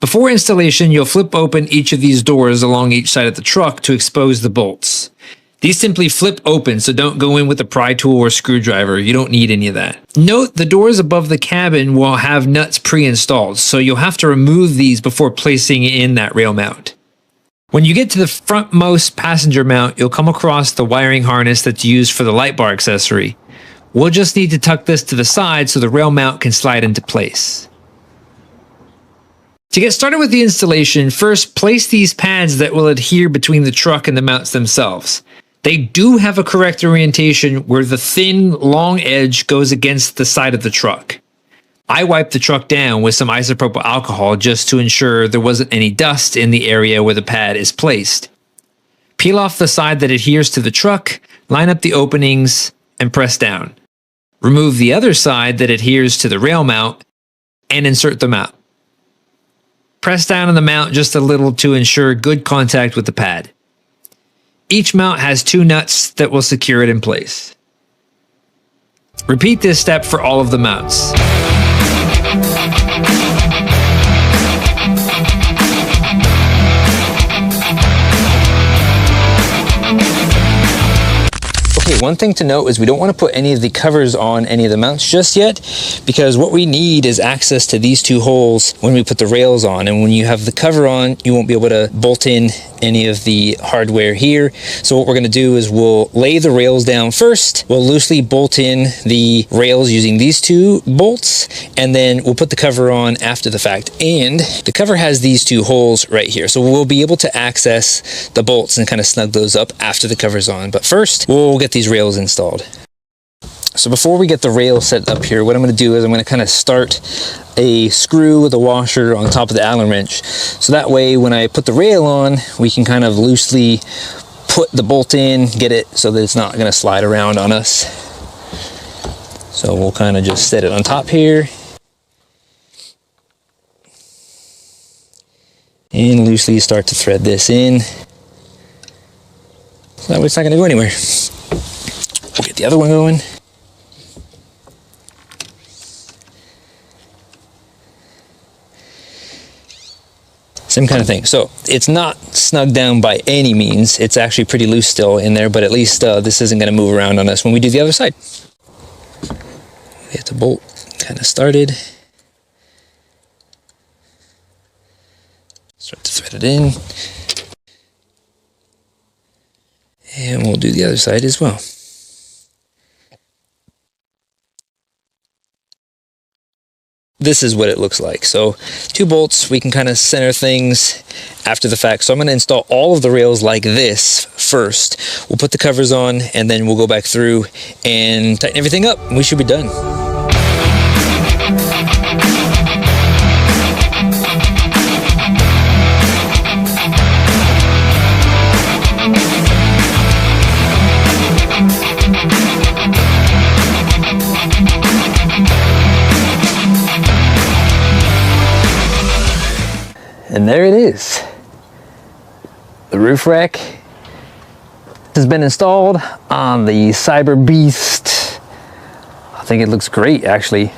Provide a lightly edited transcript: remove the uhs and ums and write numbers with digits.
Before installation, you'll flip open each of these doors along each side of the truck to expose the bolts. These simply flip open, so don't go in with a pry tool or screwdriver. You don't need any of that. Note the doors above the cabin will have nuts pre-installed, so you'll have to remove these before placing in that rail mount. When you get to the frontmost passenger mount, you'll come across the wiring harness that's used for the light bar accessory. We'll just need to tuck this to the side so the rail mount can slide into place. To get started with the installation, first place these pads that will adhere between the truck and the mounts themselves. They do have a correct orientation where the thin, long edge goes against the side of the truck. I wiped the truck down with some isopropyl alcohol just to ensure there wasn't any dust in the area where the pad is placed. Peel off the side that adheres to the truck, line up the openings, and press down. Remove the other side that adheres to the rail mount and insert the mount. Press down on the mount just a little to ensure good contact with the pad. Each mount has 2 nuts that will secure it in place. Repeat this step for all of the mounts. Okay, one thing to note is we don't want to put any of the covers on any of the mounts just yet, because what we need is access to these 2 holes when we put the rails on. And when you have the cover on, you won't be able to bolt in any of the hardware here. So what we're going to do is we'll lay the rails down first. We'll loosely bolt in the rails using these 2 bolts, and then we'll put the cover on after the fact. And the cover has these 2 holes right here. So we'll be able to access the bolts and kind of snug those up after the cover's on. But first, we'll get these rails installed. So before we get the rail set up here, what I'm going to do is I'm going to kind of start a screw with a washer on top of the Allen wrench. So that way when I put the rail on, we can kind of loosely put the bolt in, get it so that it's not going to slide around on us. So we'll kind of just set it on top here. And loosely start to thread this in. So that way it's not going to go anywhere. We'll get the other one going. Same kind of thing. So it's not snug down by any means. It's actually pretty loose still in there, but at least this isn't going to move around on us when we do the other side. Get the bolt kind of started. Start to thread it in. And we'll do the other side as well. This is what it looks like. So 2 bolts, we can kind of center things after the fact. So I'm going to install all of the rails like this first. We'll put the covers on and then we'll go back through and tighten everything up. And we should be done. And there it is. The roof rack has been installed on the Cyber Beast. I think it looks great, actually.